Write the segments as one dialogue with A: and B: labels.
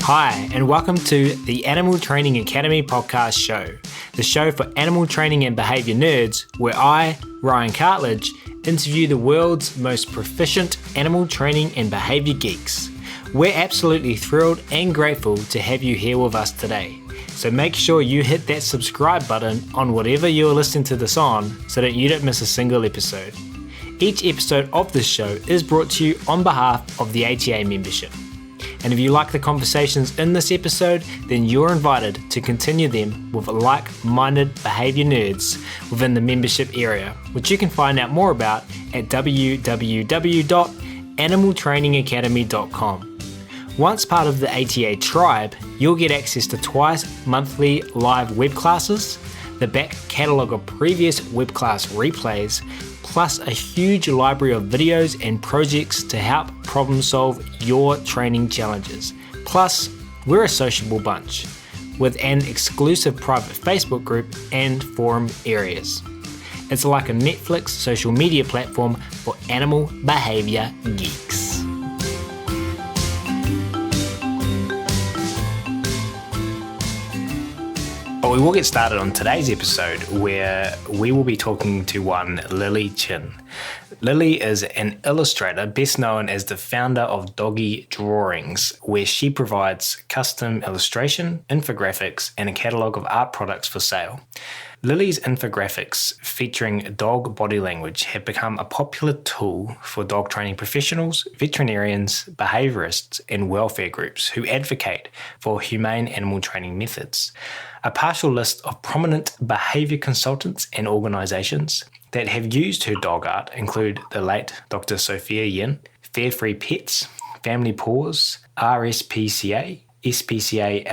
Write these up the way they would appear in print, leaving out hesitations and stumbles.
A: Hi, and welcome to the Animal Training Academy podcast show, the show for animal training and behaviour nerds, where I, Ryan Cartledge, interview the world's most proficient animal training and behaviour geeks. We're absolutely thrilled and grateful to have you here with us today. So make sure you hit that subscribe button on whatever you're listening to this on so that you don't miss a single episode. Each episode of this show is brought to you on behalf of the ATA membership. And if you like the conversations in this episode, then you're invited to continue them with like-minded behaviour nerds within the membership area, which you can find out more about at www.animaltrainingacademy.com. Once part of the ATA tribe, you'll get access to twice monthly live web classes, the back catalogue of previous web class replays, plus a huge library of videos and projects to help problem solve your training challenges. Plus, we're a sociable bunch with an exclusive private Facebook group and forum areas. It's like a Netflix social media platform for animal behaviour geeks. But we will get started on today's episode where we will be talking to one Lili Chin. Lili is an illustrator best known as the founder of Boogie Drawings, where she provides custom illustration, infographics, and a catalogue of art products for sale. Lili's infographics featuring dog body language have become a popular tool for dog training professionals, veterinarians, behaviourists, and welfare groups who advocate for humane animal training methods. A partial list of prominent behaviour consultants and organisations that have used her dog art include the late Dr. Sophia Yin, Fair Free Pets, Family Paws, RSPCA, SPCA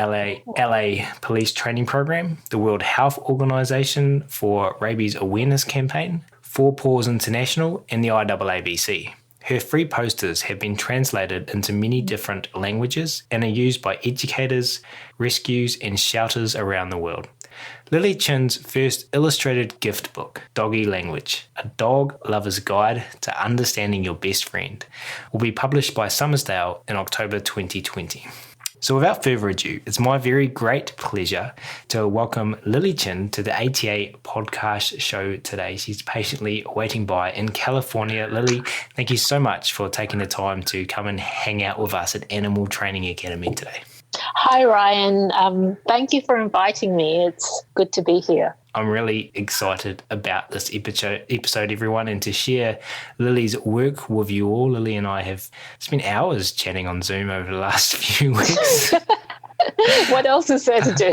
A: LA Police Training Program, the World Health Organization for Rabies Awareness Campaign, Four Paws International, and the IAABC. Her free posters have been translated into many different languages and are used by educators, rescues, and shelters around the world. Lili Chin's first illustrated gift book, Doggy Language, A Dog Lover's Guide to Understanding Your Best Friend, will be published by Summersdale in October 2020. So without further ado, it's my very great pleasure to welcome Lili Chin to the ATA podcast show today. She's patiently waiting by in California. Lili, thank you so much for taking the time to come and hang out with us at Animal Training Academy today.
B: Hi, Ryan. Thank you for inviting me. It's good to be here.
A: I'm really excited about this episode, everyone, and to share Lili's work with you all. Lili and I have spent hours chatting on Zoom over the last few weeks.
B: What else is there to do?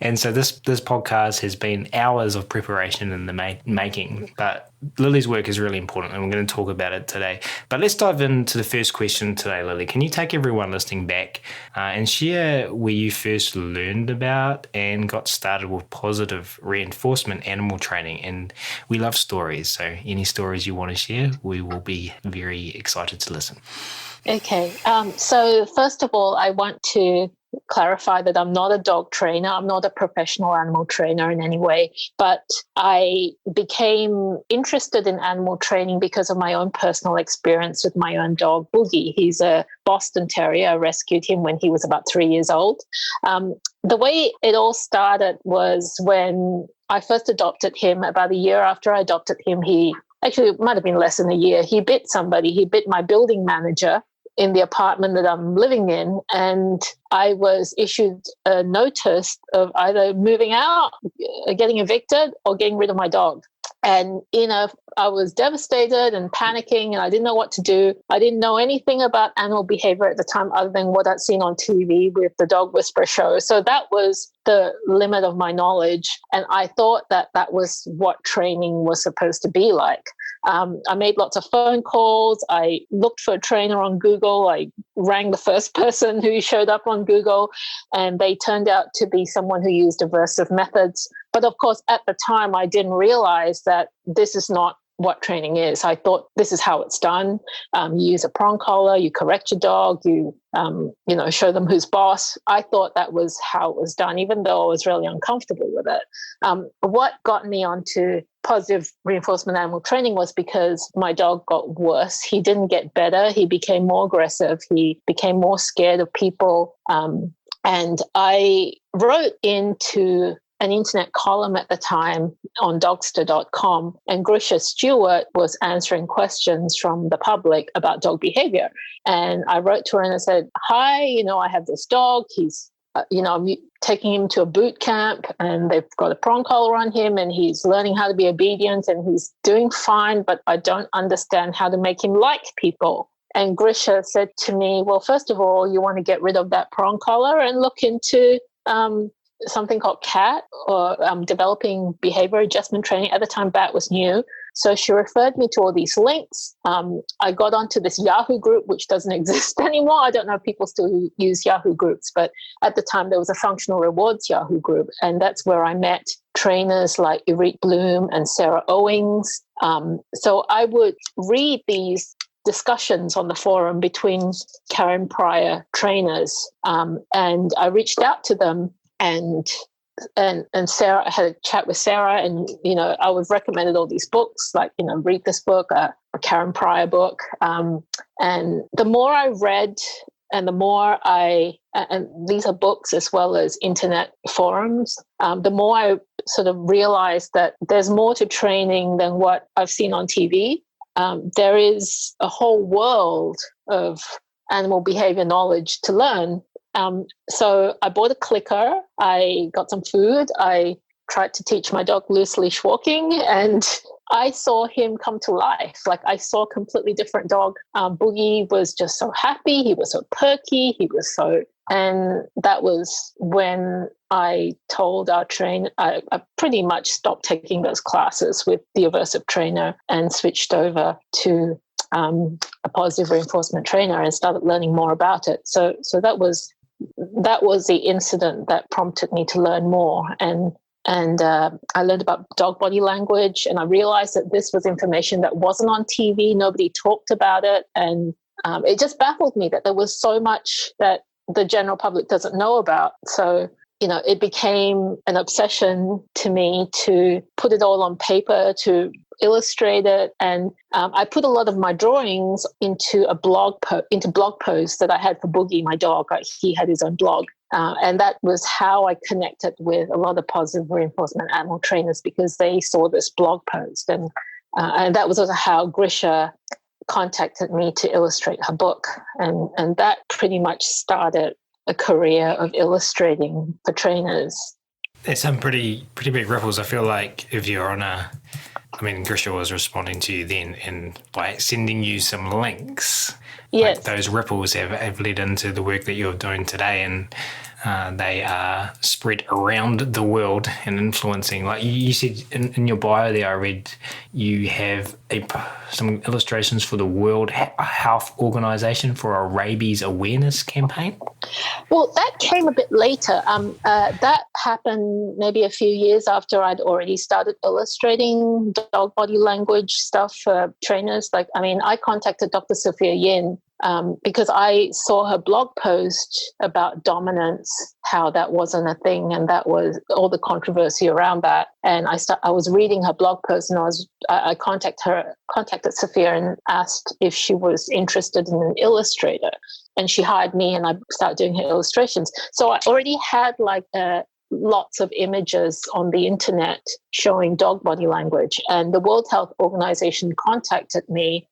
A: And so this podcast has been hours of preparation in the making, but Lili's work is really important and we're going to talk about it today. But let's dive into the first question today, Lili. Can you take everyone listening back and share where you first learned about and got started with positive reinforcement animal training? And we love stories, so any stories you want to share, we will be very excited to listen.
B: Okay. So first of all, I want to clarify that I'm not a dog trainer. I'm not a professional animal trainer in any way, but I became interested in animal training because of my own personal experience with my own dog, Boogie. He's a Boston Terrier. I rescued him when he was about 3 years old. The way it all started was when I first adopted him. About a year after I adopted him, actually, it might have been less than a year. He bit somebody. He bit my building manager in the apartment that I'm living in. And I was issued a notice of either moving out, getting evicted, or getting rid of my dog. And, I was devastated and panicking, and I didn't know what to do. I didn't know anything about animal behavior at the time other than what I'd seen on TV with the Dog Whisperer show. So that was the limit of my knowledge. And I thought that was what training was supposed to be like. I made lots of phone calls. I looked for a trainer on Google. I rang the first person who showed up on Google, and they turned out to be someone who used aversive methods. But of course, at the time, I didn't realize that this is not what training is. I thought this is how it's done. You use a prong collar, you correct your dog, you show them who's boss. I thought that was how it was done, even though I was really uncomfortable with it. What got me onto positive reinforcement animal training was because my dog got worse. He didn't get better. He became more aggressive. He became more scared of people. And I wrote into an internet column at the time on dogster.com, and Grisha Stewart was answering questions from the public about dog behavior. And I wrote to her and I said, hi, I have this dog. He's, I'm taking him to a boot camp and they've got a prong collar on him and he's learning how to be obedient and he's doing fine, but I don't understand how to make him like people. And Grisha said to me, well, first of all, you want to get rid of that prong collar and look into something called CAT, or developing behavior adjustment training. At the time, BAT was new. So she referred me to all these links. I got onto this Yahoo group, which doesn't exist anymore. I don't know if people still use Yahoo groups, but at the time there was a functional rewards Yahoo group. And that's where I met trainers like Irit Bloom and Sarah Owings. So I would read these discussions on the forum between Karen Pryor trainers. And I reached out to them, and Sarah, I had a chat with Sarah, and I was recommended all these books, like read this book, a Karen Pryor book, and the more I read, and the more and these are books as well as internet forums, the more I sort of realized that there's more to training than what I've seen on TV. There is a whole world of animal behavior knowledge to learn. So I bought a clicker, I got some food, I tried to teach my dog loose leash walking, and I saw him come to life. Like, I saw a completely different dog. Boogie was just so happy, he was so perky, and that was when I told our trainer, I pretty much stopped taking those classes with the aversive trainer and switched over to a positive reinforcement trainer and started learning more about it. So that was the incident that prompted me to learn more. And I learned about dog body language, and I realized that this was information that wasn't on TV. Nobody talked about it. And it just baffled me that there was so much that the general public doesn't know about. So, it became an obsession to me to put it all on paper, to illustrate it. And I put a lot of my drawings into blog posts that I had for Boogie, my dog. He had his own blog. And that was how I connected with a lot of positive reinforcement animal trainers, because they saw this blog post. And that was also how Grisha contacted me to illustrate her book. And that pretty much started a career of illustrating for trainers.
A: There's some pretty big ripples. I feel like if you're Grisha was responding to you then, and by sending you some links,
B: yes,
A: like those ripples have led into the work that you're doing today, and they are spread around the world and influencing. Like you said in your bio there, I read you have some illustrations for the World Health Organization for a rabies awareness campaign.
B: Well, that came a bit later. That happened maybe a few years after I'd already started illustrating dog body language stuff for trainers. I contacted Dr. Sophia Yin because I saw her blog post about dominance, how that wasn't a thing, and that was all the controversy around that. And I was reading her blog post, and I contacted Sophia and asked if she was interested in an illustrator, and she hired me, and I started doing her illustrations. So I already had lots of images on the internet showing dog body language, and the World Health Organization contacted me.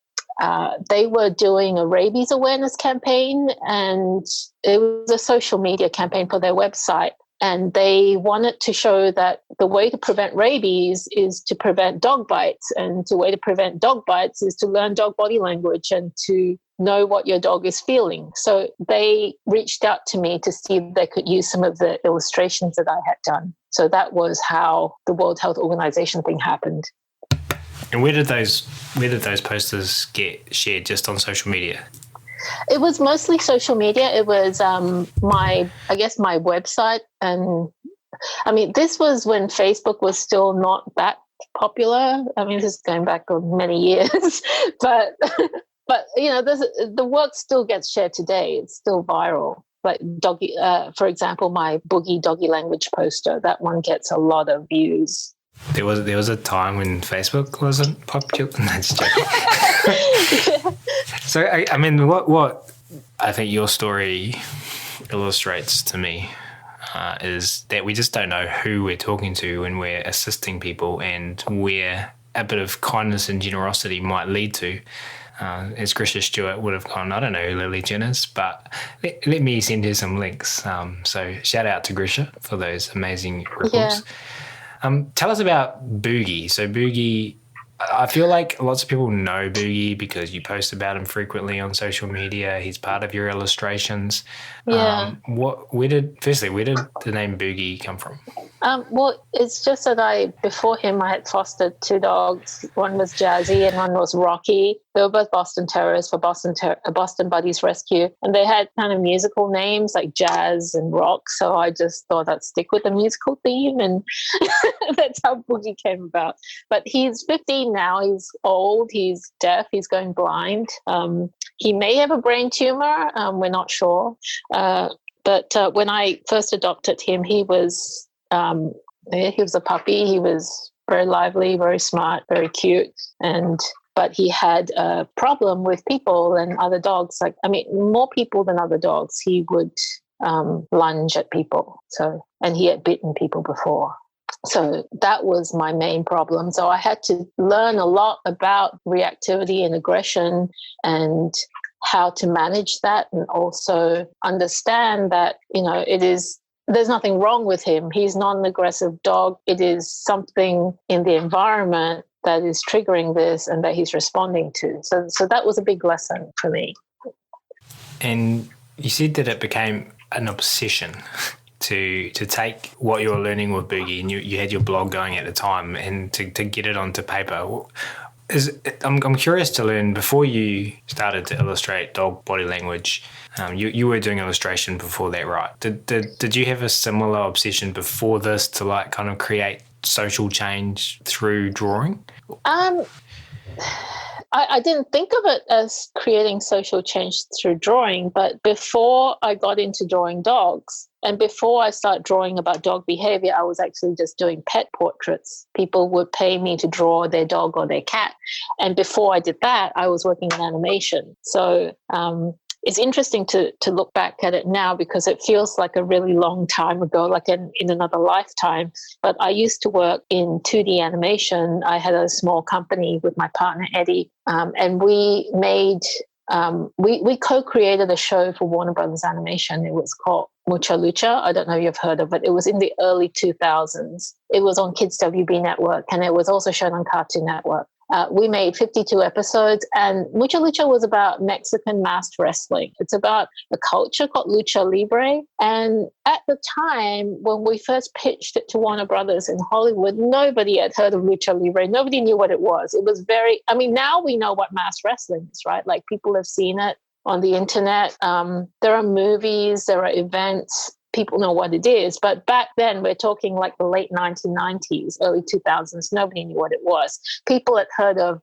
B: They were doing a rabies awareness campaign, and it was a social media campaign for their website. And they wanted to show that the way to prevent rabies is to prevent dog bites. And the way to prevent dog bites is to learn dog body language and to know what your dog is feeling. So they reached out to me to see if they could use some of the illustrations that I had done. So that was how the World Health Organization thing happened.
A: And where did those posters get shared? Just on social media?
B: It was mostly social media. It was my website. And this was when Facebook was still not that popular. This is going back many years, but the work still gets shared today. It's still viral. Like doggy, for example, my Boogie doggy language poster, that one gets a lot of views.
A: There was a time when Facebook wasn't popular. No, just joking. So I mean, what I think your story illustrates to me is that we just don't know who we're talking to when we're assisting people, and where a bit of kindness and generosity might lead to. As Grisha Stewart would have gone, I don't know who Lili Chin is, but let me send her some links. So shout out to Grisha for those amazing ripples. Yeah. Tell us about Boogie. So Boogie, I feel like lots of people know Boogie because you post about him frequently on social media. He's part of your illustrations.
B: Yeah.
A: Where did the name Boogie come from?
B: Well, it's just that before him, I had fostered two dogs. One was Jazzy and one was Rocky. They were both Boston Terriers for Boston Buddies Rescue. And they had kind of musical names like Jazz and Rock. So I just thought I'd stick with the musical theme. And that's how Boogie came about. But he's 15 now. He's old. He's deaf. He's going blind. He may have a brain tumor. We're not sure. But when I first adopted him, he was a puppy. He was very lively, very smart, very cute, but he had a problem with people and other dogs. More people than other dogs. He would lunge at people. And he had bitten people before. So that was my main problem. So I had to learn a lot about reactivity and aggression and how to manage that, and also understand that, there's nothing wrong with him. He's not an aggressive dog. It is something in the environment that is triggering this and that he's responding to. So that was a big lesson for me.
A: And you said that it became an obsession to take what you were learning with Boogie, and you had your blog going at the time, and to get it onto paper. I'm curious to learn, before you started to illustrate dog body language, you were doing illustration before that, right? Did you have a similar obsession before this to kind of create social change through drawing?
B: I didn't think of it as creating social change through drawing, but before I got into drawing dogs, and before I started drawing about dog behavior, I was actually just doing pet portraits. People would pay me to draw their dog or their cat. And before I did that, I was working in animation. So it's interesting to look back at it now, because it feels like a really long time ago, like in another lifetime. But I used to work in 2D animation. I had a small company with my partner, Eddie, and we made... we co-created a show for Warner Brothers Animation. It was called Mucha Lucha. I don't know if you've heard of it. It was in the early 2000s. It was on Kids WB Network, and it was also shown on Cartoon Network. We made 52 episodes, and Mucha Lucha was about Mexican masked wrestling. It's about a culture called Lucha Libre. And at the time, when we first pitched it to Warner Brothers in Hollywood, nobody had heard of Lucha Libre. Nobody knew what it was. It was now we know what masked wrestling is, right? Like, people have seen it on the internet. There are movies, there are events. People know what it is. But back then, we're talking like the late 1990s, early 2000s, nobody knew what it was. People had heard of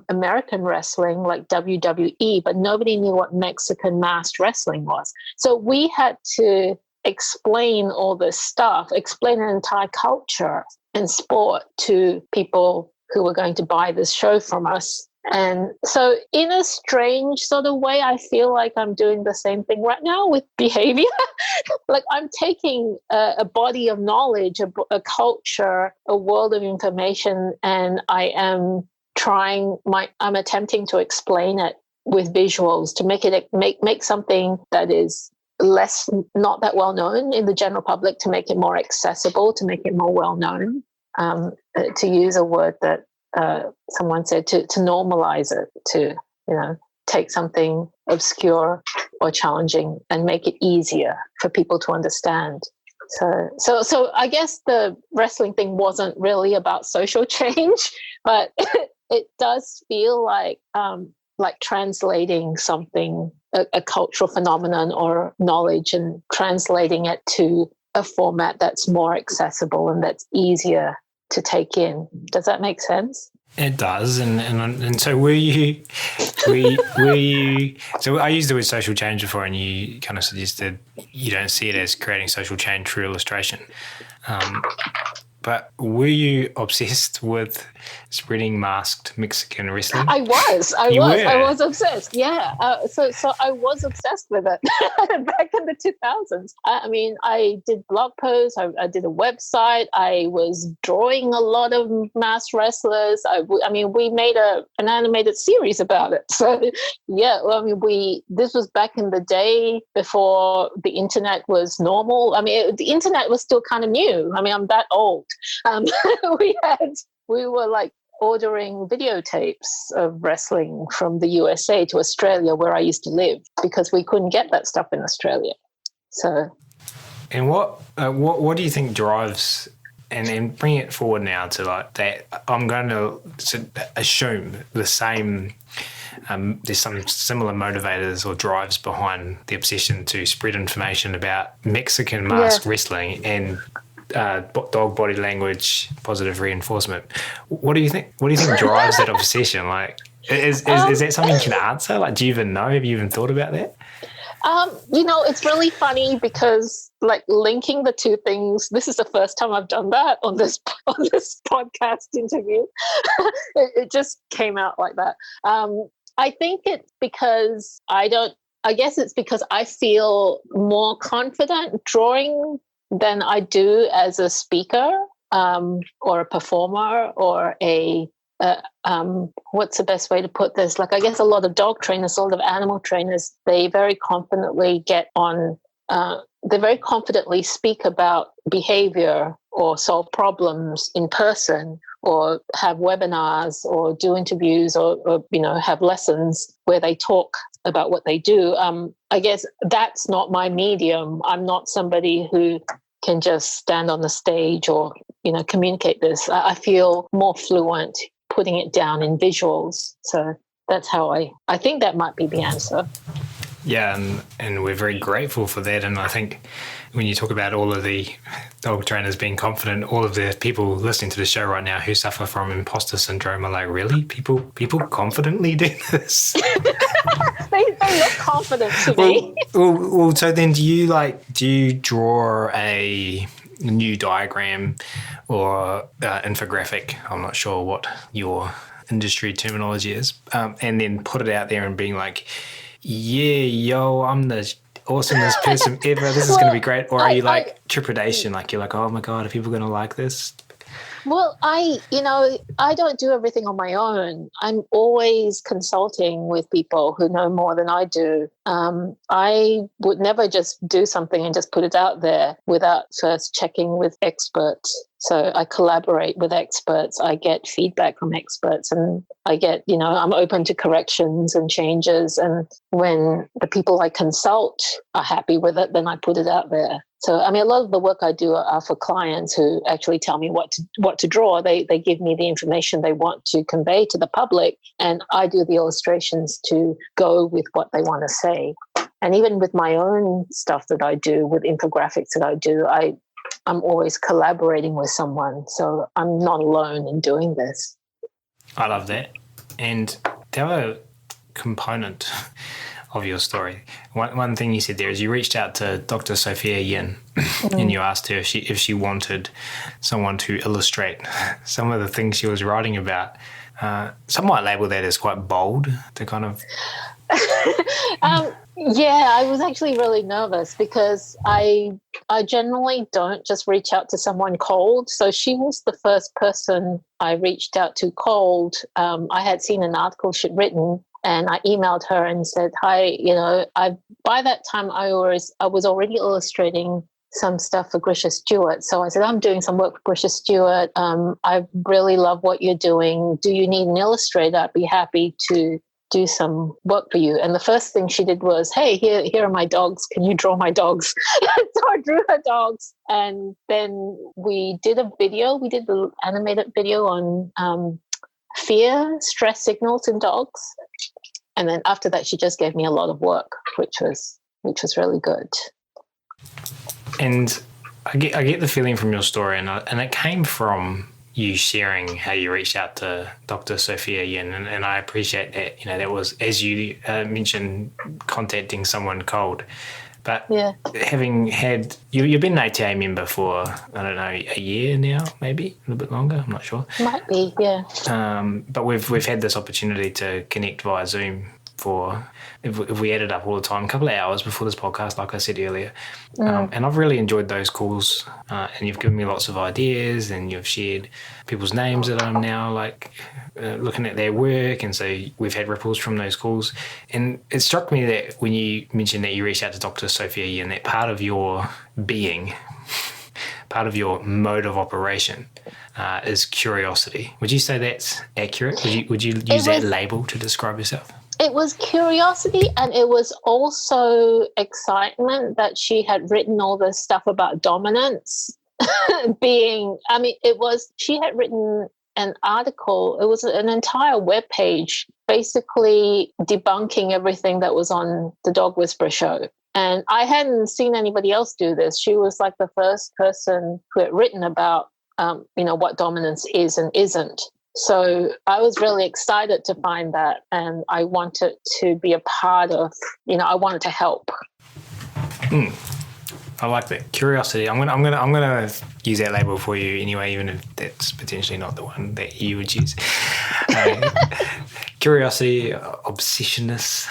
B: American wrestling like WWE, but nobody knew what Mexican masked wrestling was. So we had to explain all this stuff, explain an entire culture and sport to people who were going to buy this show from us. And so in a strange sort of way, I feel like I'm doing the same thing right now with behavior. Like, I'm taking a body of knowledge, a culture, a world of information, and I'm attempting to explain it with visuals to make something that is not that well known in the general public, to make it more accessible, to make it more well known, to use a word that someone said, to normalize it, to take something obscure or challenging and make it easier for people to understand. So I guess the wrestling thing wasn't really about social change, but it does feel like translating something, a cultural phenomenon or knowledge, and translating it to a format that's more accessible and that's easier to take in. Does that make sense?
A: It does. And so were you so I used the word social change before, and you kind of suggested you don't see it as creating social change through illustration. But were you obsessed with spreading masked Mexican wrestling?
B: I was.
A: You were?
B: I was obsessed. Yeah. So I was obsessed with it back in the 2000s. I mean, I did blog posts. I did a website. I was drawing a lot of masked wrestlers. I mean, we made an animated series about it. So yeah, well, I mean, this was back in the day before the internet was normal. I mean, the internet was still kind of new. I mean, I'm that old. Um, we were like ordering videotapes of wrestling from the USA to Australia, where I used to live, because we couldn't get that stuff in Australia. So,
A: and what do you think drives, and bring it forward now to like that? I'm going to assume the same. There's some similar motivators or drives behind the obsession to spread information about Mexican masked wrestling and dog body language, positive reinforcement. What do you think? What do you think drives that obsession? Like, is that something you can answer? Like, do you even know? Have you even thought about that?
B: It's really funny because, like, linking the two things. This is the first time I've done that on this podcast interview. it just came out like that. I think it's because I guess it's because I feel more confident drawing than I do as a speaker or a performer or what's the best way to put this? Like, I guess a lot of dog trainers, a lot of animal trainers, they very confidently they very confidently speak about behavior or solve problems in person or have webinars or do interviews or have lessons where they talk about what they do. I guess that's not my medium. I'm not somebody who can just stand on the stage or, communicate this. I feel more fluent putting it down in visuals. So that's how I think that might be the answer.
A: Yeah, and we're very grateful for that. And I think when you talk about all of the dog trainers being confident, all of the people listening to the show right now who suffer from imposter syndrome are like, really? People confidently do this?
B: they look confident to me.
A: Well, so then do you draw a new diagram or infographic? I'm not sure what your industry terminology is, and then put it out there and being like, yeah, yo, I'm the awesomest person ever. This is going to be great. Or are you like trepidation? Like you're like, oh my God, are people going to like this?
B: Well, I don't do everything on my own. I'm always consulting with people who know more than I do. I would never just do something and just put it out there without first checking with experts. So I collaborate with experts. I get feedback from experts and I get, I'm open to corrections and changes. And when the people I consult are happy with it, then I put it out there. So, I mean, a lot of the work I do are for clients who actually tell me what to draw. They give me the information they want to convey to the public, and I do the illustrations to go with what they want to say. And even with my own stuff that I do, with infographics that I do, I'm always collaborating with someone. So I'm not alone in doing this.
A: I love that. And the other component of your story, one thing you said there is you reached out to Dr. Sophia Yin and you asked her if she wanted someone to illustrate some of the things she was writing about. Some might label that as quite bold to kind of...
B: Yeah, I was actually really nervous because I generally don't just reach out to someone cold. So she was the first person I reached out to cold. I had seen an article she'd written and I emailed her and said, hi, by that time I was already illustrating some stuff for Grisha Stewart. So I said, I'm doing some work for Grisha Stewart. I really love what you're doing. Do you need an illustrator? I'd be happy to do some work for you. And the first thing she did was, hey, here are my dogs. Can you draw my dogs? So I drew her dogs. And then we did a video. We did the animated video on fear, stress signals in dogs. And then after that, she just gave me a lot of work, which was really good.
A: And I get the feeling from your story, and it came from you sharing how you reached out to Dr. Sophia Yin, and I appreciate that. That was, as you mentioned, contacting someone cold. But
B: Yeah.
A: having had you've been an ATA member for, I don't know, a year now, maybe a little bit longer. I'm not sure.
B: Might be, yeah.
A: But we've had this opportunity to connect via Zoom for, if we added up all the time, a couple of hours before this podcast, like I said earlier. And I've really enjoyed those calls, and you've given me lots of ideas, and you've shared people's names that I'm now looking at their work, and so we've had ripples from those calls. And it struck me that when you mentioned that you reached out to Dr. Sophia Yin, that part of your being, part of your mode of operation is curiosity. Would you say that's accurate? Would you use that label to describe yourself?
B: It was curiosity, and it was also excitement that she had written all this stuff about dominance she had written an article. It was an entire web page basically debunking everything that was on the Dog Whisperer show. And I hadn't seen anybody else do this. She was like the first person who had written about, what dominance is and isn't. So I was really excited to find that, and I wanted to be a part of, I wanted to help.
A: I like that. Curiosity. I'm gonna use that label for you anyway, even if that's potentially not the one that you would use. Curiosity, obsessionness,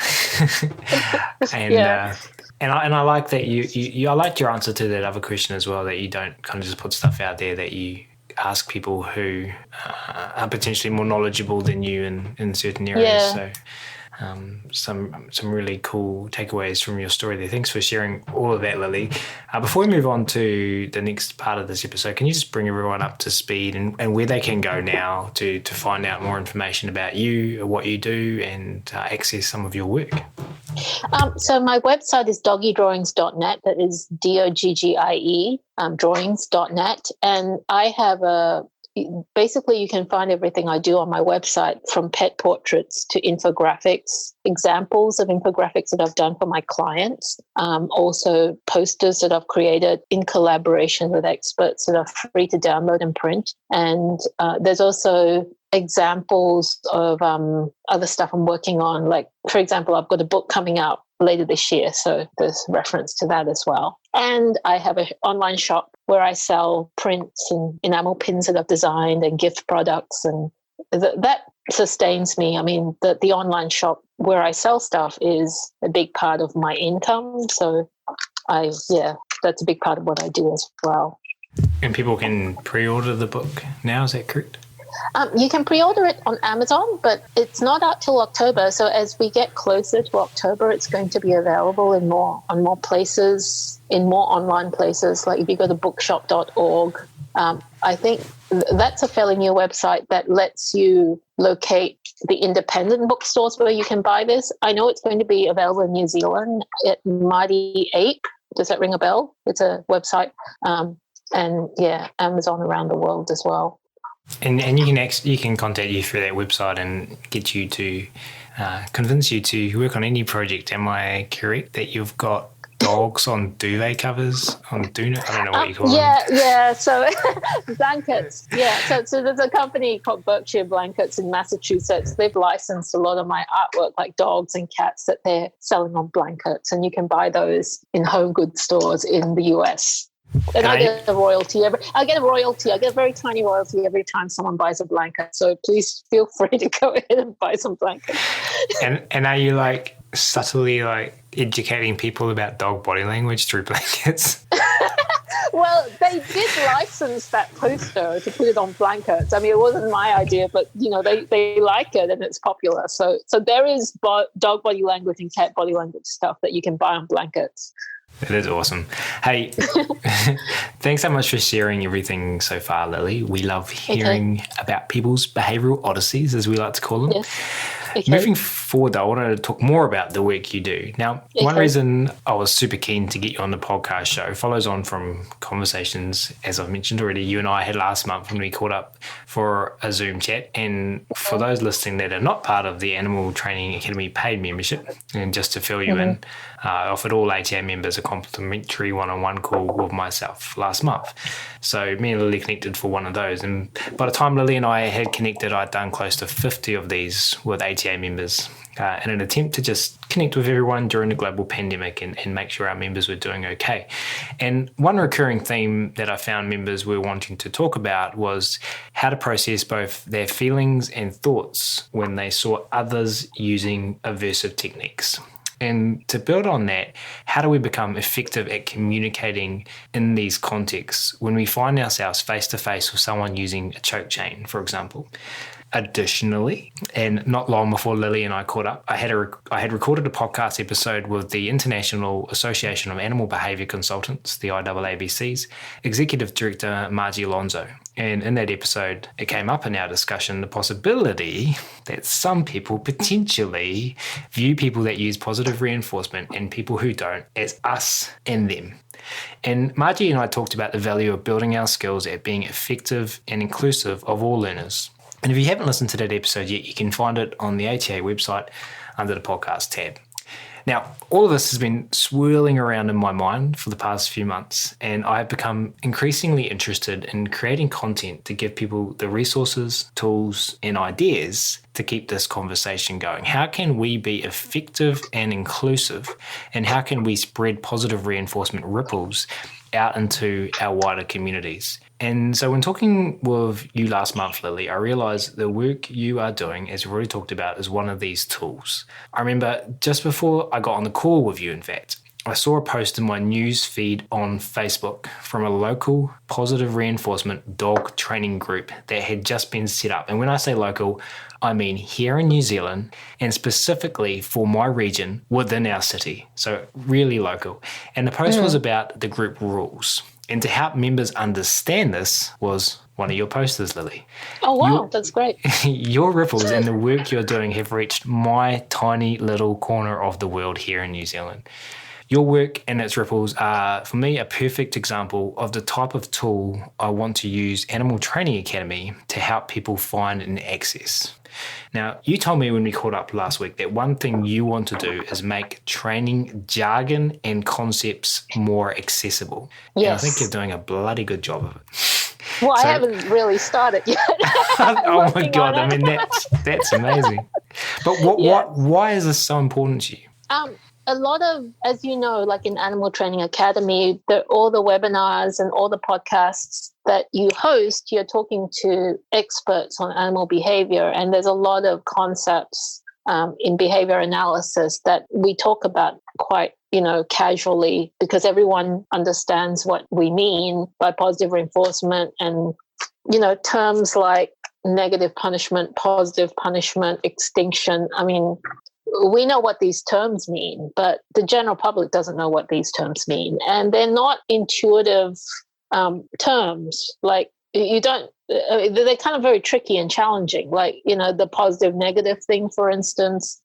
A: and I like that you I liked your answer to that other question as well, that you don't kind of just put stuff out there, that you ask people who are potentially more knowledgeable than you in certain areas.
B: Yeah.
A: So some really cool takeaways from your story there. Thanks for sharing all of that, Lili. Before we move on to the next part of this episode, can you just bring everyone up to speed and where they can go now to find out more information about you, what you do, and access some of your work?
B: So my website is doggiedrawings.net. That is DOGGIE, drawings.net. And I have basically you can find everything I do on my website, from pet portraits to infographics, examples of infographics that I've done for my clients, also posters that I've created in collaboration with experts that are free to download and print. And there's also examples of other stuff I'm working on. Like, for example, I've got a book coming out later this year, so there's reference to that as well. And I have an online shop where I sell prints and enamel pins that I've designed and gift products, and that sustains me. I mean, the online shop where I sell stuff is a big part of my income, so that's a big part of what I do as well.
A: And people can pre-order the book now, is that correct?
B: You can pre-order it on Amazon, but it's not out till October. So as we get closer to October, it's going to be available on more places, in more online places. Like if you go to bookshop.org, I think that's a fairly new website that lets you locate the independent bookstores where you can buy this. I know it's going to be available in New Zealand at Mighty Ape. Does that ring a bell? It's a website. Amazon around the world as well.
A: And you can contact you through that website and get you to convince you to work on any project. Am I correct that you've got dogs on duvet covers, on doona? I don't know what you call them.
B: Yeah. So blankets. Yeah. So there's a company called Berkshire Blankets in Massachusetts. They've licensed a lot of my artwork, like dogs and cats, that they're selling on blankets, and you can buy those in home goods stores in the US. And I get a royalty. I get a very tiny royalty every time someone buys a blanket. So please feel free to go ahead and buy some blankets.
A: And are you subtly educating people about dog body language through blankets?
B: Well, they did license that poster to put it on blankets. I mean, it wasn't my idea, but they like it and it's popular. So there is dog body language and cat body language stuff that you can buy on blankets.
A: That is awesome. Hey, thanks so much for sharing everything so far, Lili. We love hearing about people's behavioural odysseys, as we like to call them.
B: Yes. Okay.
A: Moving forward, though, I wanted to talk more about the work you do. Now, one reason I was super keen to get you on the podcast show follows on from conversations, as I've mentioned already, you and I had last month when we caught up for a Zoom chat. And for those listening that are not part of the Animal Training Academy paid membership, and just to fill you in, I offered all ATA members a complimentary one-on-one call with myself last month. So me and Lili connected for one of those. And by the time Lili and I had connected, I'd done close to 50 of these with ATA members. in an attempt to just connect with everyone during the global pandemic and make sure our members were doing okay. And one recurring theme that I found members were wanting to talk about was how to process both their feelings and thoughts when they saw others using aversive techniques. And to build on that, how do we become effective at communicating in these contexts when we find ourselves face to face with someone using a choke chain, for example? Additionally, and not long before Lili and I caught up, I had recorded a podcast episode with the International Association of Animal Behaviour Consultants, the IAABC's Executive Director, Margie Alonso. And in that episode, it came up in our discussion the possibility that some people potentially view people that use positive reinforcement and people who don't as us and them. And Margie and I talked about the value of building our skills at being effective and inclusive of all learners. And if you haven't listened to that episode yet, you can find it on the ATA website under the podcast tab. Now, all of this has been swirling around in my mind for the past few months, and I've become increasingly interested in creating content to give people the resources, tools, and ideas to keep this conversation going. How can we be effective and inclusive, and how can we spread positive reinforcement ripples out into our wider communities? And so when talking with you last month, Lili, I realised the work you are doing, as we've already talked about, is one of these tools. I remember just before I got on the call with you, in fact, I saw a post in my news feed on Facebook from a local positive reinforcement dog training group that had just been set up. And when I say local, I mean here in New Zealand, and specifically for my region within our city. So really local. And the post was about the group rules. And to help members understand this was one of your posters, Lili.
B: Oh, wow, that's great.
A: Your ripples and the work you're doing have reached my tiny little corner of the world here in New Zealand. Your work and its ripples are, for me, a perfect example of the type of tool I want to use Animal Training Academy to help people find and access. Now, you told me when we caught up last week that one thing you want to do is make training jargon and concepts more accessible.
B: Yes.
A: And I think you're doing a bloody good job of it.
B: Well, I haven't really started yet.
A: Oh my God, I mean, that's amazing. But why is this so important to you?
B: A lot of, as you know, like in Animal Training Academy, all the webinars and all the podcasts that you host, you're talking to experts on animal behavior. And there's a lot of concepts in behavior analysis that we talk about quite, casually, because everyone understands what we mean by positive reinforcement and, terms like negative punishment, positive punishment, extinction. I mean, we know what these terms mean, but the general public doesn't know what these terms mean. And they're not intuitive terms. Like you don't, they're kind of very tricky and challenging. Like, the positive negative thing, for instance,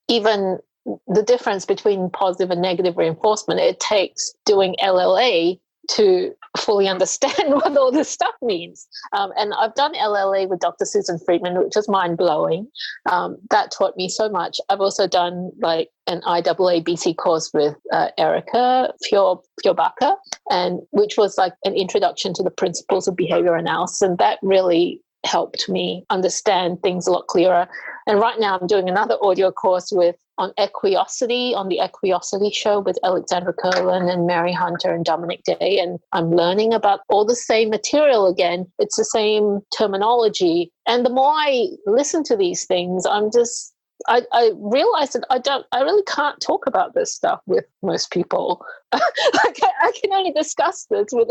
B: even the difference between positive and negative reinforcement, it takes doing LLA to fully understand what all this stuff means. And I've done LLA with Dr. Susan Friedman, which is mind-blowing. That taught me so much. I've also done like an IAABC course with Erica Fjorbaka, and which was like an introduction to the principles of behavior analysis. And that really helped me understand things a lot clearer. And right now I'm doing another audio course on equiosity, on the Equiosity show with Alexandra Kerlin and Mary Hunter and Dominic Day. And I'm learning about all the same material again. It's the same terminology. And the more I listen to these things, I realize that I really can't talk about this stuff with most people. I can only discuss this with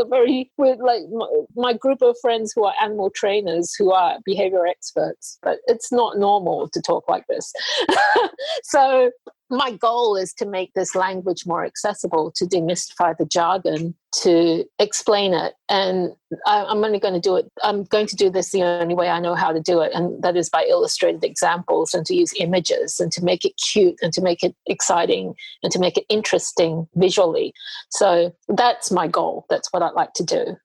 B: my group of friends who are animal trainers, who are behavior experts, but it's not normal to talk like this. So my goal is to make this language more accessible, to demystify the jargon, to explain it. And I'm only going to do it. I'm going to do this the only way I know how to do it. And that is by illustrated examples and to use images and to make it cute and to make it exciting and to make it interesting visually. So that's my goal. That's what I'd like to do.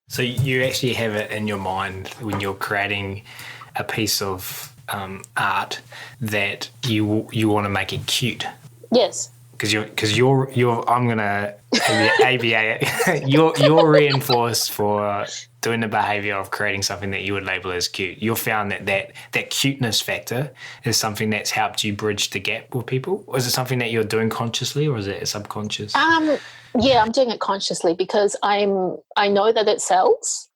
A: So you actually have it in your mind when you're creating a piece of art that you want to make it cute.
B: Yes.
A: Because you're I'm gonna ABA it. you're reinforced for doing the behavior of creating something that you would label as cute, you've found that cuteness factor is something that's helped you bridge the gap with people? Or is it something that you're doing consciously, or is it subconscious?
B: Yeah, I'm doing it consciously because I know that it sells.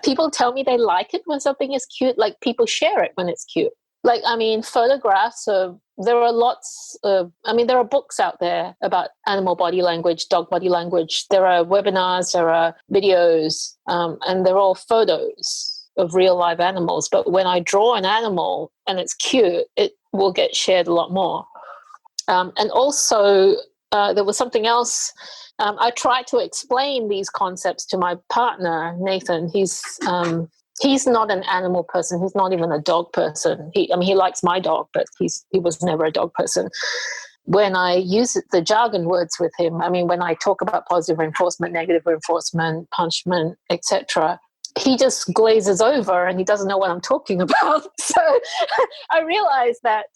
B: People tell me they like it when something is cute. Like, people share it when it's cute. Like, I mean, photographs of, there are lots of, I mean, there are books out there about animal body language, dog body language. There are webinars, there are videos, and they're all photos of real live animals. But when I draw an animal and it's cute, it will get shared a lot more. And also, there was something else. I tried to explain these concepts to my partner, Nathan. He's not an animal person. He's not even a dog person. He likes my dog, but he was never a dog person. When I use the jargon words with him, I mean, when I talk about positive reinforcement, negative reinforcement, punishment, etc., he just glazes over and he doesn't know what I'm talking about. So I realized that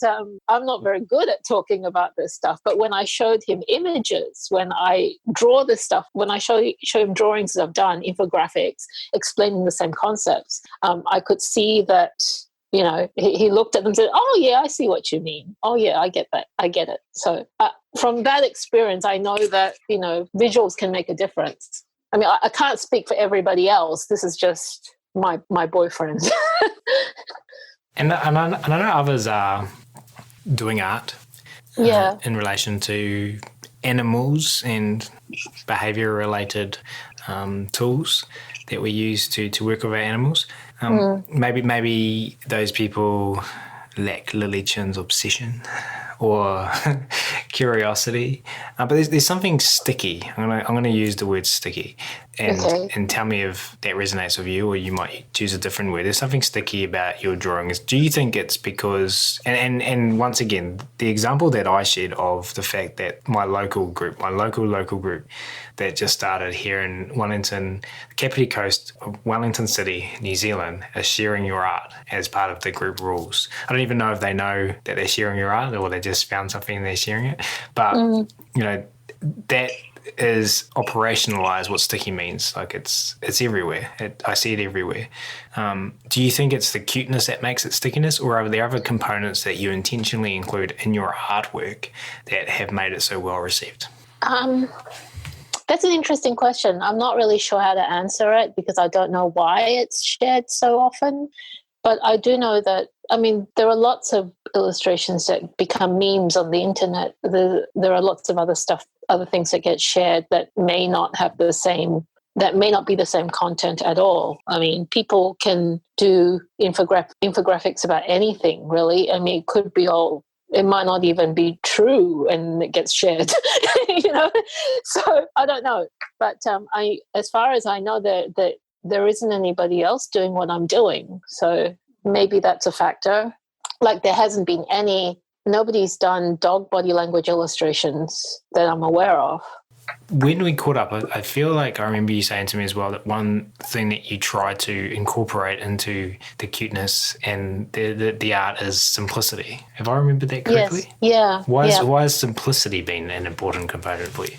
B: I'm not very good at talking about this stuff. But when I showed him images, when I draw this stuff, when I show him drawings that I've done, infographics, explaining the same concepts, I could see that, you know, he looked at them and said, oh, yeah, I see what you mean. Oh, yeah, I get that. I get it. So from that experience, I know that, you know, visuals can make a difference. I mean, I can't speak for everybody else. This is just my boyfriend.
A: And I know others are doing art in relation to animals and behaviour-related tools that we use to work with our animals. Maybe those people lack Lili Chin's obsession or curiosity, but there's something sticky. I'm gonna use the word sticky, and tell me if that resonates with you, or you might choose a different word. There's something sticky about your drawings. Do you think it's because, and once again, the example that I shared of the fact that my local group that just started here in Wellington, Kapiti Coast of Wellington City, New Zealand, is sharing your art as part of the group rules. I don't even know if they know that they're sharing your art, or they just found something and they're sharing it. But, you know, that is operationalize what sticky means. Like, it's everywhere. I see it everywhere. Do you think it's the cuteness that makes it stickiness, or are there other components that you intentionally include in your artwork that have made it so well received?
B: That's an interesting question. I'm not really sure how to answer it because I don't know why it's shared so often. But I do know that, I mean, there are lots of illustrations that become memes on the internet. There are lots of other things that get shared that may not have the same, that may not be the same content at all. I mean, people can do infographics about anything, really. I mean, it might not even be true and it gets shared, you know? So I don't know. But as far as I know, that there isn't anybody else doing what I'm doing. So maybe that's a factor. Like, there hasn't been nobody's done dog body language illustrations that I'm aware of.
A: When we caught up, I feel like I remember you saying to me as well that one thing that you try to incorporate into the cuteness and the art is simplicity. Have I remembered that correctly?
B: Yes. Yeah.
A: Why has simplicity been an important component for you?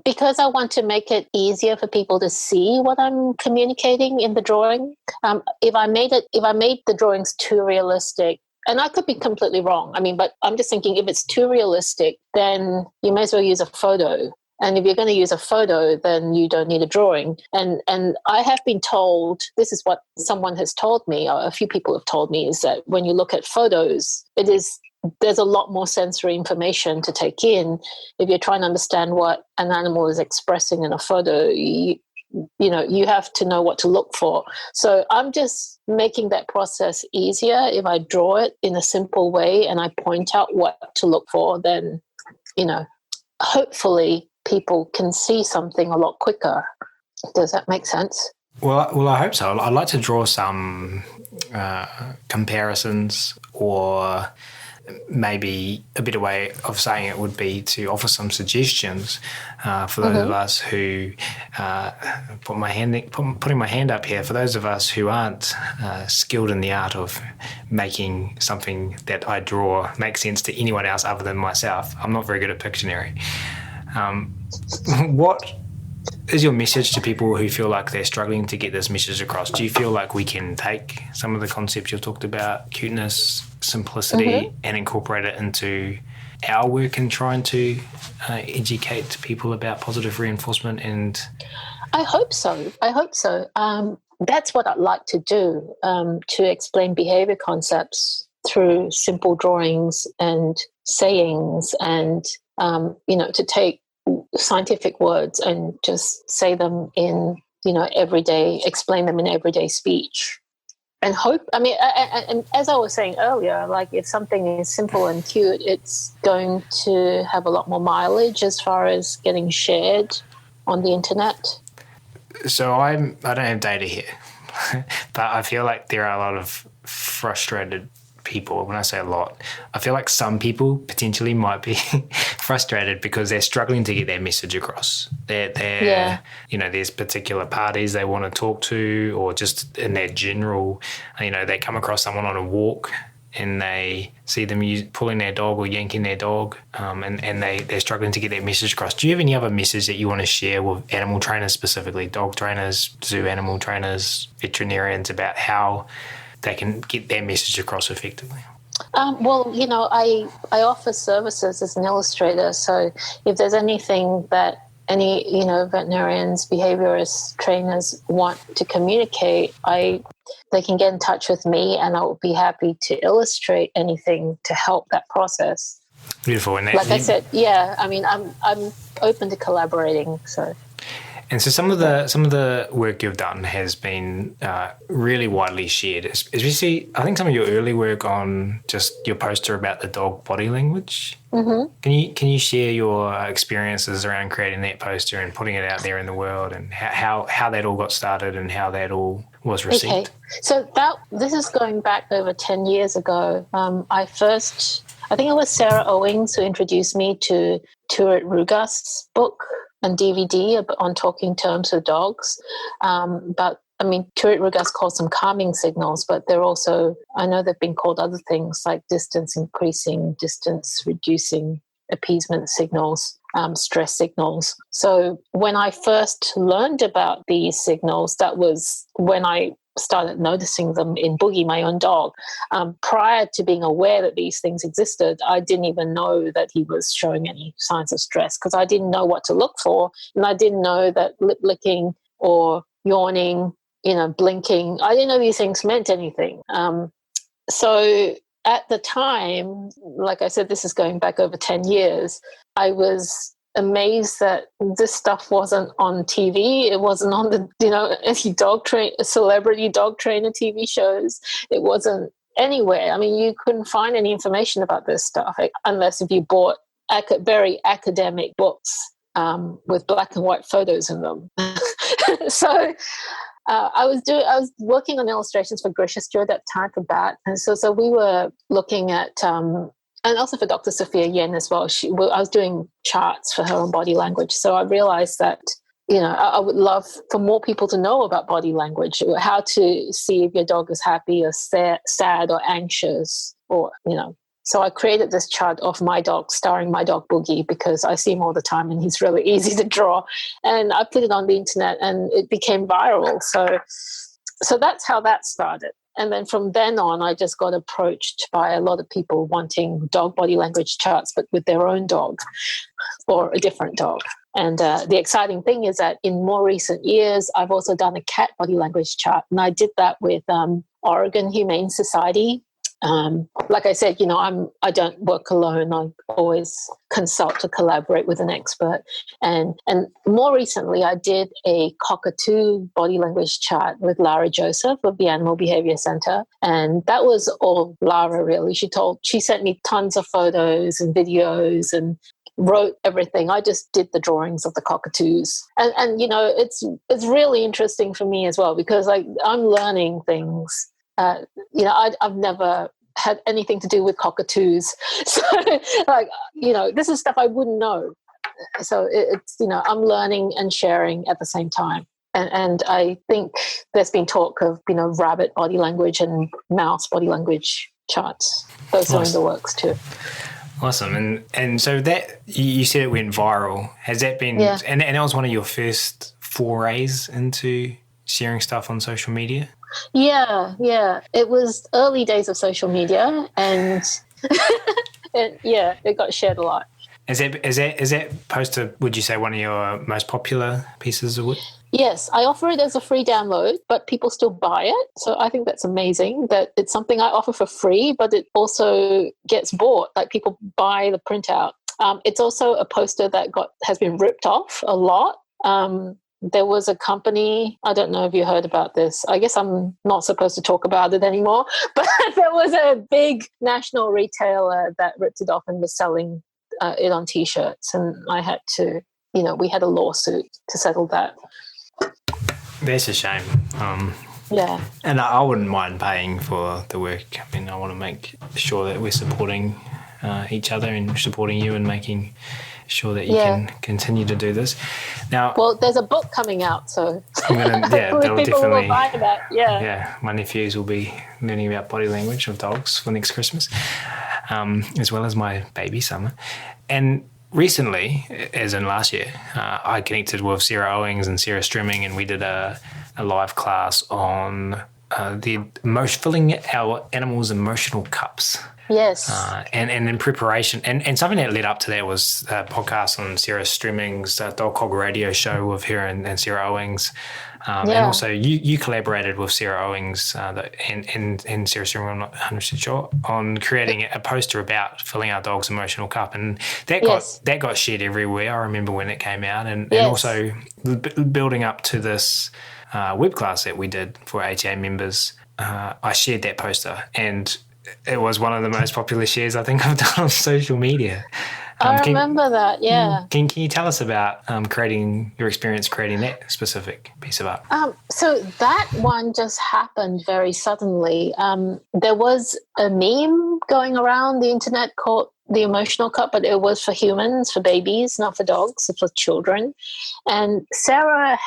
B: Because I want to make it easier for people to see what I'm communicating in the drawing. If I made the drawings too realistic, and I could be completely wrong. I mean, but I'm just thinking, if it's too realistic, then you may as well use a photo. And if you're going to use a photo, then you don't need a drawing. And I have been told, this is what someone has told me, or a few people have told me, is that when you look at photos, there's a lot more sensory information to take in. If you're trying to understand what an animal is expressing in a photo, you have to know what to look for. So I'm just making that process easier. If I draw it in a simple way and I point out what to look for, then, hopefully people can see something a lot quicker. Does that make sense?
A: Well, I hope so. I'd like to draw some comparisons, or maybe a better way of saying it would be to offer some suggestions for those of us who putting my hand up here, for those of us who aren't skilled in the art of making something that I draw make sense to anyone else other than myself. I'm not very good at Pictionary. What is your message to people who feel like they're struggling to get this message across? Do you feel like we can take some of the concepts you've talked about, cuteness, simplicity, and incorporate it into our work in trying to educate people about positive reinforcement? And
B: I hope so. That's what I'd like to do, to explain behavior concepts through simple drawings and sayings, and to take scientific words and just say them in everyday, explain them in everyday speech. And hope, and as I was saying earlier, like if something is simple and cute, it's going to have a lot more mileage as far as getting shared on the internet.
A: So I don't have data here, but I feel like there are a lot of frustrated people. When I say a lot, I feel like some people potentially might be frustrated because they're struggling to get their message across. There's particular parties they want to talk to, or just in their general, they come across someone on a walk and they see them pulling their dog or yanking their dog, and they're struggling to get their message across. Do you have any other message that you want to share with animal trainers, specifically dog trainers, zoo animal trainers, veterinarians, about how they can get their message across effectively?
B: I offer services as an illustrator, so if there's anything that any veterinarians, behaviorist trainers want to communicate, they can get in touch with me, and I will be happy to illustrate anything to help that process.
A: Beautiful. And
B: like I said, I'm open to collaborating.
A: And so some of the work you've done has been really widely shared, especially I think some of your early work on just your poster about the dog body language. Mm-hmm. Can you share your experiences around creating that poster and putting it out there in the world, and how that all got started and how that all was received?
B: Okay, so this is going back over 10 years ago. I think it was Sarah Owings who introduced me to Turit Rugast's book and DVD on talking terms with dogs. Turit Rugast calls them calming signals, but they're also, I know they've been called other things like distance increasing, distance reducing, appeasement signals, stress signals. So when I first learned about these signals, that was when I started noticing them in Boogie, my own dog. Prior to being aware that these things existed, I didn't even know that he was showing any signs of stress, because I didn't know what to look for, and I didn't know that lip licking or yawning, blinking, I didn't know these things meant anything. So at the time, like I said, this is going back over 10 years, I was amazed that this stuff wasn't on TV. It wasn't on the, any celebrity dog trainer TV shows. It wasn't anywhere. You couldn't find any information about this stuff unless if you bought very academic books with black and white photos in them. So I was working on illustrations for Grisha Stewart at the time for BAT, and so we were looking at and also for Dr. Sophia Yin as well. I was doing charts for her on body language. So I realized that, I would love for more people to know about body language, how to see if your dog is happy or sad or anxious, or, So I created this chart of my dog, starring my dog Boogie, because I see him all the time and he's really easy to draw. And I put it on the internet and it became viral. So that's how that started. And then from then on, I just got approached by a lot of people wanting dog body language charts, but with their own dog or a different dog. And the exciting thing is that in more recent years, I've also done a cat body language chart. And I did that with Oregon Humane Society. Like I said, I don't work alone. I always consult to collaborate with an expert. And more recently, I did a cockatoo body language chart with Lara Joseph of the Animal Behavior Center. And that was all Lara, really. She sent me tons of photos and videos and wrote everything. I just did the drawings of the cockatoos. And it's really interesting for me as well, because I'm learning things. I've never had anything to do with cockatoos. So this is stuff I wouldn't know. So it's, I'm learning and sharing at the same time. And I think there's been talk of, rabbit body language and mouse body language charts. Those are in the works too.
A: Awesome. And so that you said it went viral. Has that been and that was one of your first forays into sharing stuff on social media?
B: Yeah. It was early days of social media, and it got shared a lot.
A: Is that poster, would you say, one of your most popular pieces of work?
B: Yes, I offer it as a free download, but people still buy it. So I think that's amazing that it's something I offer for free, but it also gets bought. Like, people buy the printout. It's also a poster that has been ripped off a lot. There was a company, I don't know if you heard about this. I guess I'm not supposed to talk about it anymore, but there was a big national retailer that ripped it off and was selling it on T-shirts. And I had to, we had a lawsuit to settle that.
A: That's a shame.
B: Yeah.
A: And I wouldn't mind paying for the work. I mean, I want to make sure that we're supporting each other and supporting you and making sure that you can continue to do this. Now,
B: well, there's a book coming out, so
A: that'll
B: people
A: definitely
B: will buy that.
A: Yeah, my nephews will be learning about body language of dogs for next Christmas, as well as my baby Summer. And recently, as in last year, I connected with Sarah Owings and Sarah Strimming, and we did a live class on filling our animals' emotional cups.
B: Yes.
A: And in preparation, and something that led up to that was a podcast on Sarah Strimming's Dog Cog Radio show with her and Sarah Owings. And also you collaborated with Sarah Owings and Sarah Strimming, I'm not 100% sure, on creating a poster about filling our dog's emotional cup. And that got shared everywhere. I remember when it came out. And also building up to this web class that we did for ATA members, I shared that poster, and it was one of the most popular shares I think I've done on social media.
B: I remember that, yeah.
A: Can you tell us about your experience creating that specific piece of art?
B: So that one just happened very suddenly. There was a meme going around the internet called the emotional cup, but it was for humans, for babies, not for dogs, for children. And Sarah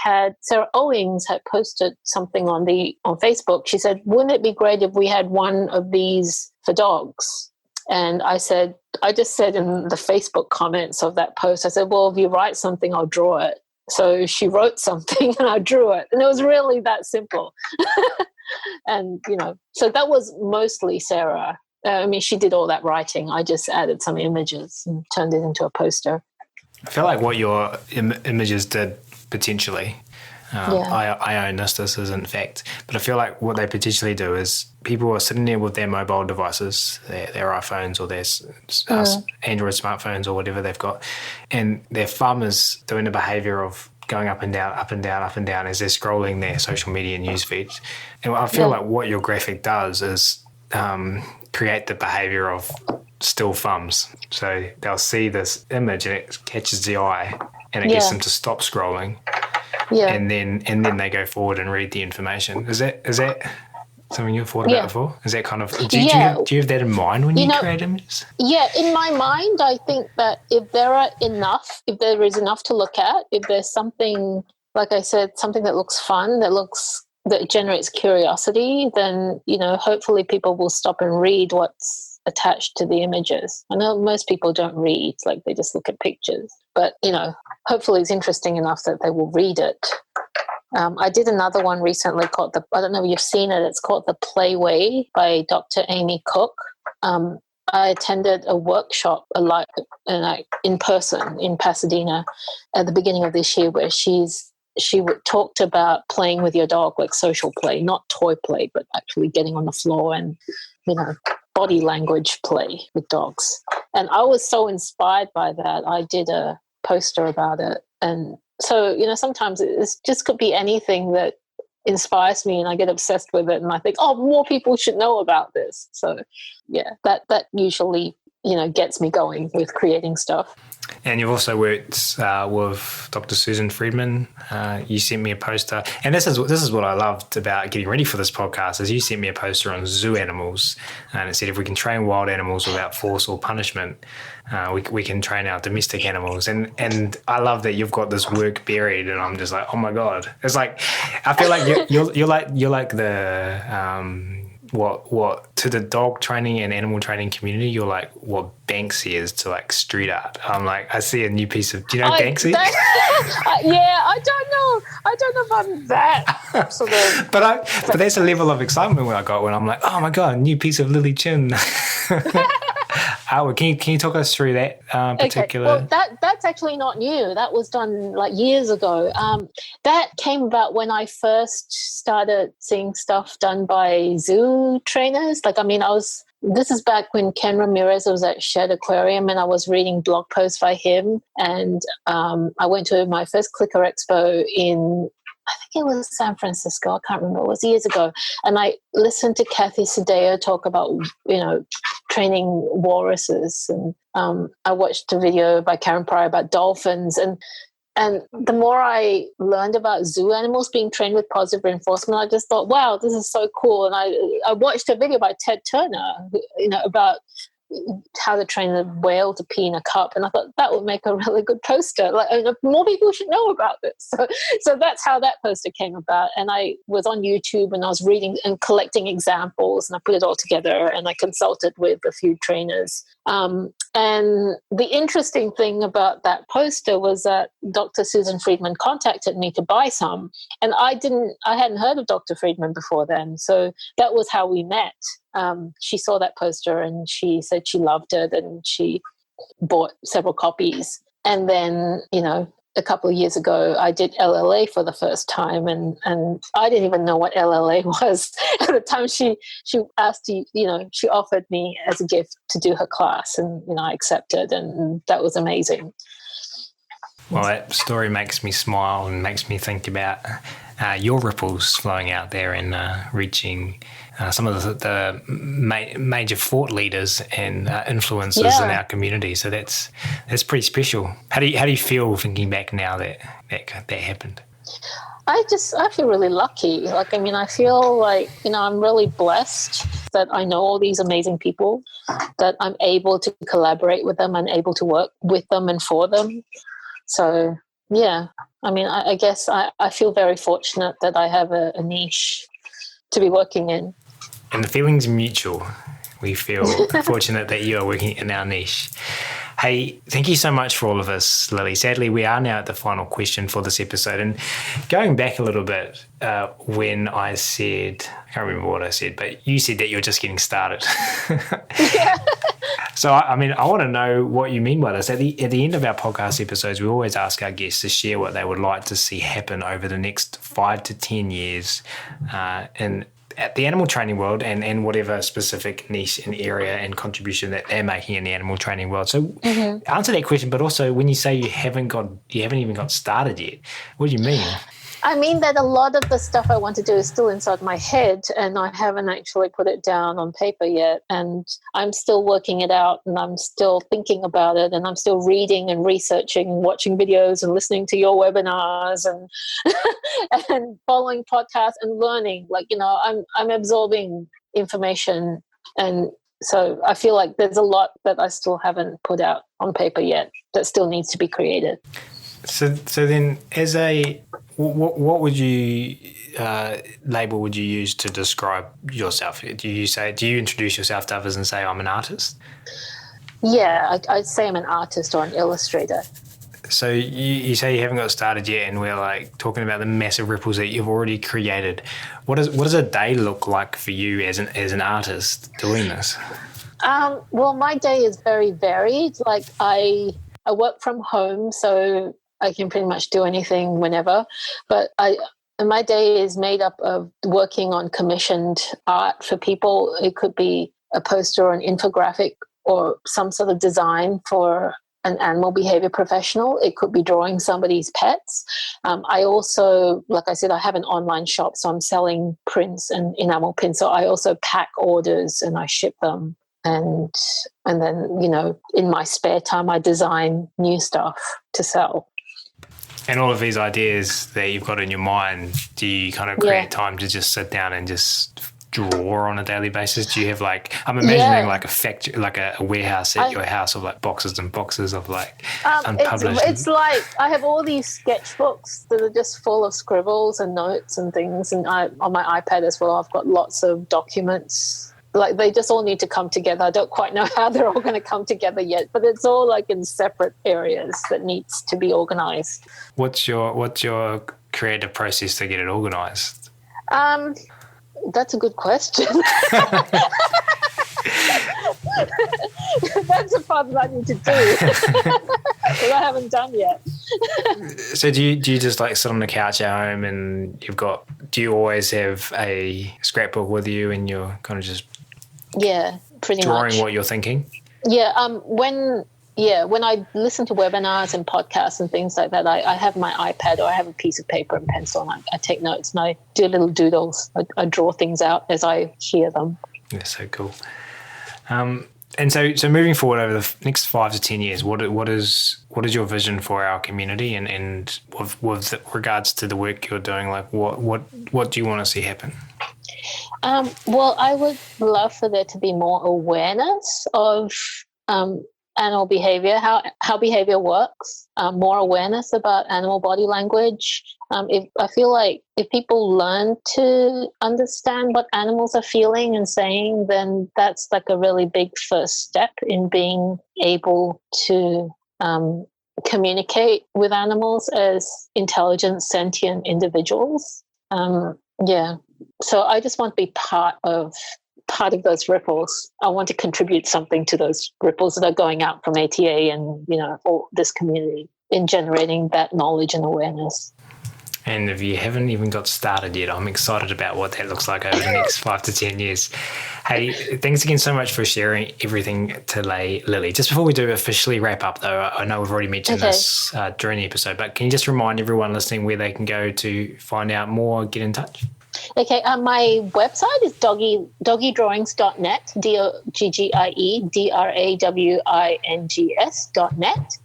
B: Owings had posted something on Facebook. She said, "Wouldn't it be great if we had one of these for dogs?" And I just said in the Facebook comments of that post, I said, "Well, if you write something, I'll draw it." So she wrote something and I drew it. And it was really that simple. And, so that was mostly Sarah. She did all that writing. I just added some images and turned it into a poster.
A: I feel like what your images did potentially, I own this isn't fact, but I feel like what they potentially do is people are sitting there with their mobile devices, their iPhones or their Android smartphones or whatever they've got, and their thumb is doing the behaviour of going up and down, up and down, up and down as they're scrolling their social media news feeds. And I feel like what your graphic does is create the behaviour of still thumbs. So they'll see this image and it catches the eye and it gets them to stop scrolling. Yeah. And then they go forward and read the information. Is that something you've thought about before? Is that kind of do you have that in mind when you create images? Yeah, in my mind I think that if there is enough to look at, if there's something, like I said, something that looks fun, that generates curiosity, then hopefully people will stop and read what's attached to the images. I know most people don't read, like they just look at pictures, but hopefully it's interesting enough that they will read it. I did another one recently called I don't know if you've seen it, it's called The Play Way by Dr. Amy Cook. I attended a workshop in person in Pasadena at the beginning of this year where she talked about playing with your dog, like social play, not toy play, but actually getting on the floor and, body language play with dogs. And I was so inspired by that. I did a poster about it. And so, sometimes it just could be anything that inspires me and I get obsessed with it. And I think, more people should know about this. So, yeah, that usually, gets me going with creating stuff. And you've also worked with Dr. Susan Friedman. You sent me a poster, and this is what I loved about getting ready for this podcast. Is you sent me a poster on zoo animals, and it said if we can train wild animals without force or punishment, we can train our domestic animals. And I love that you've got this work buried, and I'm just like, oh my god! It's like I feel like you're like the what to the dog training and animal training community, you're like what Banksy is to like street art. I'm like, I see a new piece of, do you know Banksy?
B: Yeah, I don't know if I'm that sort of.
A: but that's a level of excitement when I got when I'm like, oh my God, new piece of Lili Chin. Can you talk us through that particular?
B: Okay. Well, that's actually not new. That was done like years ago. That came about when I first started seeing stuff done by zoo trainers. This is back when Ken Ramirez was at Shed Aquarium, and I was reading blog posts by him. And I went to my first Clicker Expo I think it was San Francisco. I can't remember. It was years ago. And I listened to Kathy Sadeo talk about, training walruses. And I watched a video by Karen Pryor about dolphins. And the more I learned about zoo animals being trained with positive reinforcement, I just thought, wow, this is so cool. And I watched a video by Ted Turner, about how to train a whale to pee in a cup, and I thought that would make a really good poster. More people should know about this. So that's how that poster came about. And I was on YouTube and I was reading and collecting examples, and I put it all together, and I consulted with a few trainers. And the interesting thing about that poster was that Dr. Susan Friedman contacted me to buy some, and I hadn't heard of Dr. Friedman before then. So that was how we met. She saw that poster and she said she loved it, and she bought several copies. And then, a couple of years ago, I did LLA for the first time, and I didn't even know what LLA was at the time. She asked she offered me as a gift to do her class, and I accepted, and that was amazing.
A: Well, that story makes me smile and makes me think about your ripples flowing out there and reaching some of the major thought leaders and influencers in our community. So that's pretty special. How do you feel thinking back now that happened?
B: I feel really lucky. I feel like, I'm really blessed that I know all these amazing people, that I'm able to collaborate with them and able to work with them and for them. So, yeah, I guess I feel very fortunate that I have a niche to be working in.
A: And the feeling's mutual. We feel fortunate that you are working in our niche. Hey, thank you so much for all of this, Lili. Sadly, we are now at the final question for this episode. And going back a little bit, when I said, I can't remember what I said, but you said that you're just getting started.
B: Yeah.
A: So, I want to know what you mean by this. At the end of our podcast episodes, we always ask our guests to share what they would like to see happen over the next 5 to 10 years at the animal training world and whatever specific niche and area and contribution that they're making in the animal training world. So answer that question, but also when you say you haven't even got started yet, what do you mean?
B: I mean that a lot of the stuff I want to do is still inside my head, and I haven't actually put it down on paper yet. And I'm still working it out, and I'm still thinking about it, and I'm still reading and researching and watching videos and listening to your webinars and and following podcasts and learning. I'm absorbing information, and so I feel like there's a lot that I still haven't put out on paper yet that still needs to be created.
A: So then, as what would you label would you use to describe yourself? Do you introduce yourself to others and say I'm an artist?
B: Yeah, I'd say I'm an artist or an illustrator.
A: So you say you haven't got started yet, and we're like talking about the massive ripples that you've already created. What does a day look like for you as an artist doing this?
B: Well, my day is very varied. I work from home, so I can pretty much do anything whenever. But my day is made up of working on commissioned art for people. It could be a poster or an infographic or some sort of design for an animal behavior professional. It could be drawing somebody's pets. I also, like I said, I have an online shop, so I'm selling prints and enamel pins. So I also pack orders and I ship them. And then, in my spare time, I design new stuff to sell.
A: And all of these ideas that you've got in your mind, do you kind of create time to just sit down and just draw on a daily basis? Do you have like, I'm imagining like a factory, like a warehouse at your house of like boxes and boxes of like unpublished.
B: It's like I have all these sketchbooks that are just full of scribbles and notes and things, and on my iPad as well I've got lots of documents. Like they just all need to come together. I don't quite know how they're all going to come together yet, but it's all like in separate areas that needs to be organized.
A: What's your creative process to get it organized?
B: That's a good question. That's a part that I need to do that I haven't done yet.
A: So do you just like sit on the couch at home and do you always have a scrapbook with you and you're kind of just
B: pretty
A: drawing
B: much
A: what you're thinking?
B: When I listen to webinars and podcasts and things like that, I have my iPad or I have a piece of paper and pencil and I take notes and I do little doodles. I draw things out as I hear them.
A: That's so cool. And so moving forward over the next 5 to 10 years, what is your vision for our community and with regards to the work you're doing? Like what do you want to see happen?
B: Well, I would love for there to be more awareness of animal behavior, how behavior works, more awareness about animal body language. I feel like if people learn to understand what animals are feeling and saying, then that's like a really big first step in being able to communicate with animals as intelligent, sentient individuals. So I just want to be part of those ripples. I want to contribute something to those ripples that are going out from ATA and, all this community in generating that knowledge and awareness.
A: And if you haven't even got started yet, I'm excited about what that looks like over the next 5 to 10 years. Hey, thanks again so much for sharing everything today, Lili. Just before we do officially wrap up, though, I know we've already mentioned this during the episode, but can you just remind everyone listening where they can go to find out more, get in touch?
B: Okay, my website is doggiedrawings.net, DOGGIEDRAWINGS.net.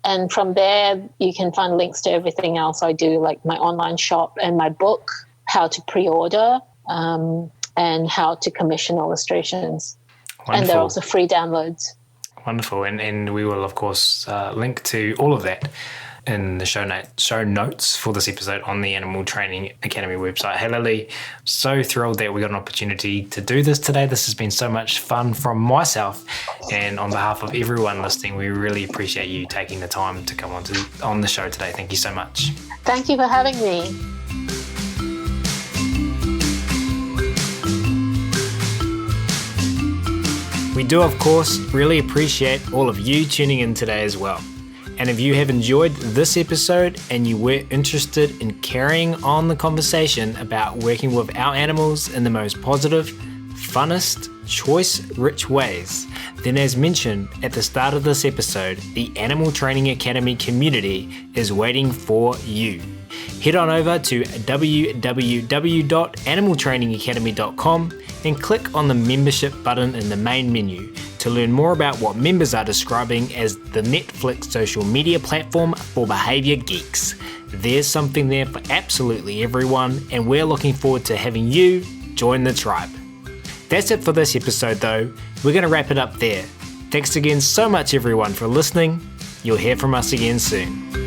B: And from there, you can find links to everything else I do, like my online shop and my book, how to pre-order, and how to commission illustrations. Wonderful. And they're also free downloads.
A: Wonderful. And we will, of course, link to all of that in the show notes for this episode on the Animal Training Academy website. Hey, Lili, so thrilled that we got an opportunity to do this today. This has been so much fun from myself, and on behalf of everyone listening, we really appreciate you taking the time to come on the show today. Thank you so much.
B: Thank you for having me.
A: We do, of course, really appreciate all of you tuning in today as well. And if you have enjoyed this episode and you were interested in carrying on the conversation about working with our animals in the most positive, funnest, choice-rich ways, then as mentioned at the start of this episode, the Animal Training Academy community is waiting for you. Head on over to www.animaltrainingacademy.com and click on the membership button in the main menu to learn more about what members are describing as the Netflix social media platform for behavior geeks. There's something there for absolutely everyone, and we're looking forward to having you join the tribe. That's it for this episode though. We're going to wrap it up there. Thanks again so much everyone for listening. You'll hear from us again soon.